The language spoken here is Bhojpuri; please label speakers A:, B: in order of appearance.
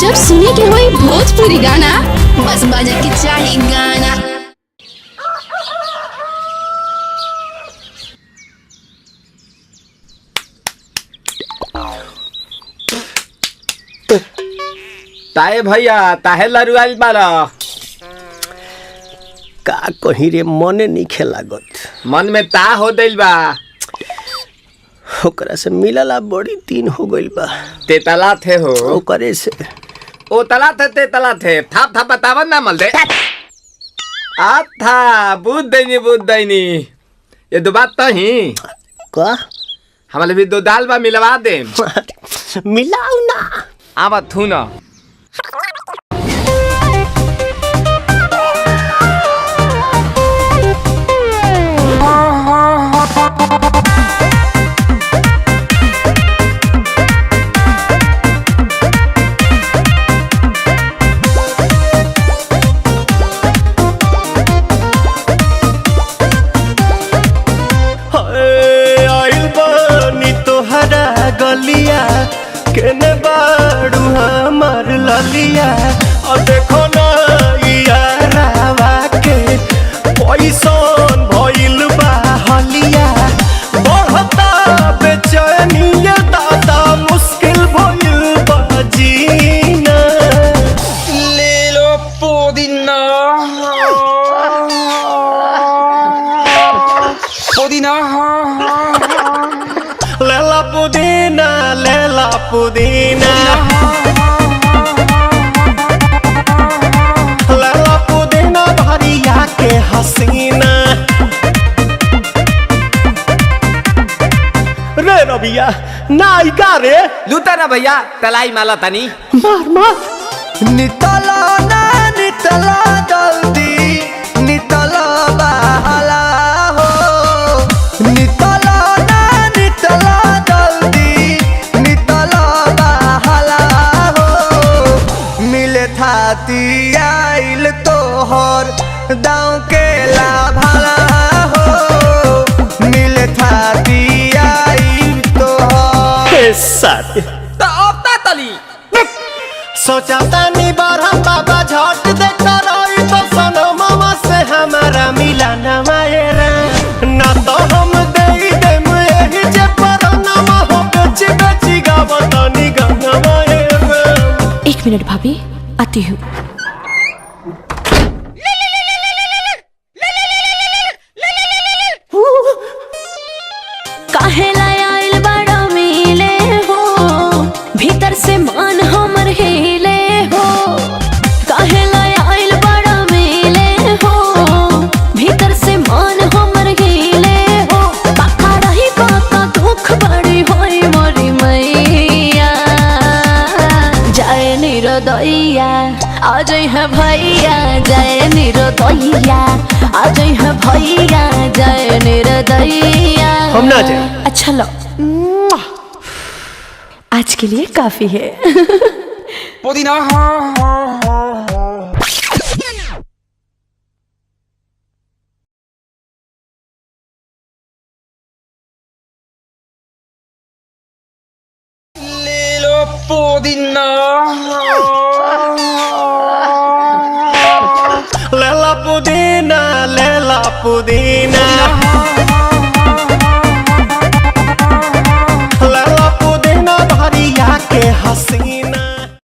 A: जब सुने के होई भोजपुरी गाना, बस बजे के चाही गाना।
B: ताए भैया ताहे लरुआल बारा
C: का कहीं रे मने नहीं लागत।
B: मन में ता हो दिल बा
C: ओकरा से मिलला बड़ी दिन हो गइल बा।
B: ते तला थे हो
C: ओकरे से
B: ओ तला थे ते तला थे थाप थाप बतावन ना मल दे आ था बुद्ध दैनी ये दो बात तो ही
C: का
B: हमारे भी दो दाल बा मिलवा दे
C: मिलाऊ ना
B: आवा थू ना
C: गलिया केने बाड़ू हमार ललिया और देखो ना यारावा के पैसन भइल बा हलिया बढ़ता बेचैनिया दादा मुश्किल भइल बा जीना
B: ले लो पुदीना पुदीना
C: लेला पुदीना लेला पुदीना लेला पुदीना भरिया के हसीना रे रबिया नायिका रे
B: लूटा ना भैया तलाई माला तनी
C: मार मार नितला ना नितला जल्दी नितला बहला हो नितला थाती आइल तोहर दाँव के लाभाला हो मिले थाती आइल तोहर साथी
B: तो अब ता तली
C: सोचा तानी बार हम बाबा झट देखता रही तो सनमवा से हमारा मिला न मायरा ना तो हम दे देम यही जे परनमा हो बेची बेची गावतानी गाना मायरा।
A: 1 मिनट भाभी, आती हूँ। काहे लायल बड़ा मिले हो भीतर से मन हमर हिले हो काहे लायल बड़ा मिले हो भीतर से मन हमर हिले हो बाका रही बाका दुख बड़ी होई मोरी मैया जाए निरदैया आज है भैया जय निरदैया आज है भैया जय निरदैया
C: हम ना जाए।
A: अच्छा लो आज के लिए काफी है।
B: पुदीना ले लो पुदीना
C: लेला पुदीना लेला पुदीना